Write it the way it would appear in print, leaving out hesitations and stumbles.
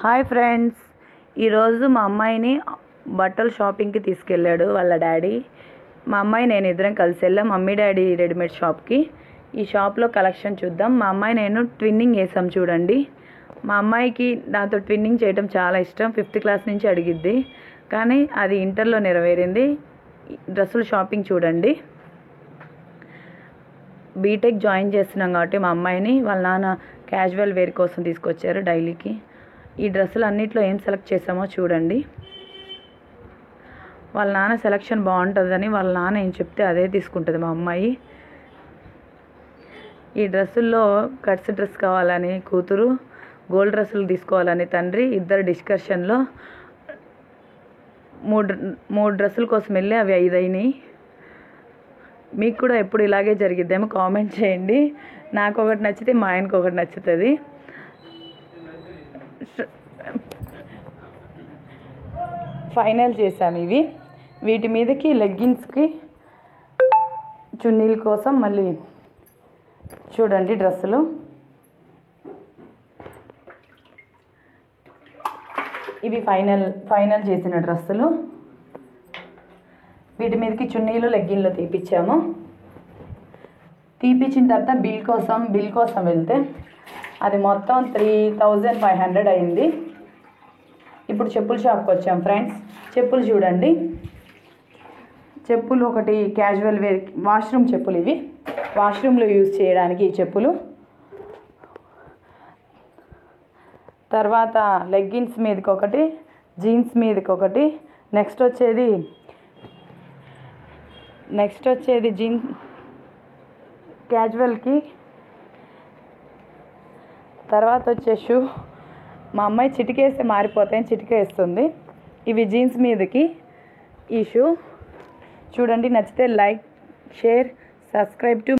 Hi friends, ఈరోజు మా అమ్మాయిని బట్టలు షాపింగ్కి తీసుకెళ్ళాడు వాళ్ళ డాడీ. మా అమ్మాయి నేను ఇద్దరం కలిసి వెళ్ళాం మమ్మీ డాడీ రెడీమేడ్ షాప్కి. ఈ షాప్లో కలెక్షన్ చూద్దాం. మా అమ్మాయి నేను ట్విన్నింగ్ వేసాం చూడండి. మా అమ్మాయికి నాతో ట్విన్నింగ్ చేయడం చాలా ఇష్టం. 5th క్లాస్ నుంచి అడిగిద్ది, కానీ అది ఇంటర్లో నెరవేరింది. డ్రెస్సులు షాపింగ్ చూడండి. బీటెక్ జాయిన్ చేస్తున్నాం కాబట్టి మా అమ్మాయిని వాళ్ళ నాన్న క్యాజువల్ వేర్ కోసం తీసుకొచ్చారు డైలీకి. ఈ డ్రెస్సులు అన్నిట్లో ఏం సెలెక్ట్ చేసామో చూడండి. వాళ్ళ నాన్న సెలెక్షన్ బాగుంటుందని వాళ్ళ నాన్న ఏం చెప్తే అదే తీసుకుంటుంది మా అమ్మాయి. ఈ డ్రెస్సుల్లో కట్స్ డ్రెస్ కావాలని కూతురు, గోల్డ్ డ్రెస్సులు తీసుకోవాలని తండ్రి ఇద్దరు డిస్కషన్లో మూడు డ్రెస్సుల కోసం వెళ్ళి అవి 5 అయినాయి. మీకు కూడా ఎప్పుడు ఇలాగే జరిగిద్దేమో కామెంట్ చేయండి. నాకు ఒకటి నచ్చితే మా ఆయనకు ఒకటి నచ్చుతుంది. ఫైనల్ చేసాము ఇవి. వీటి మీదకి లెగ్గిన్స్కి చున్నీల కోసం మళ్ళీ చూడండి డ్రెస్సులు. ఇవి ఫైనల్ చేసిన డ్రెస్సులు. వీటి మీదకి చున్నీలు లెగ్గిన్లు తీపిచ్చాము. తీపిచ్చిన తర్వాత బిల్ కోసం వెళ్తే అది మొత్తం 3500 అయింది. ఇప్పుడు చెప్పుల షాప్కి వచ్చాం ఫ్రెండ్స్. చెప్పులు చూడండి. చెప్పులు ఒకటి క్యాజువల్ వేర్ వాష్రూమ్ చెప్పులు. ఇవి వాష్రూమ్లో యూజ్ చేయడానికి ఈ చెప్పులు. తర్వాత లెగ్గిన్స్ మీదకి ఒకటి, జీన్స్ మీదకి ఒకటి, నెక్స్ట్ వచ్చేది జీన్స్ క్యాజువల్కి. తర్వాత వచ్చే షూ. మా అమ్మాయి చిటికేస్తే మారిపోతాయని చిటికేస్తుంది. ఇవి జీన్స్ మీదకి ఈ షూ చూడండి. నచ్చితే లైక్, షేర్, సబ్స్క్రైబ్ టు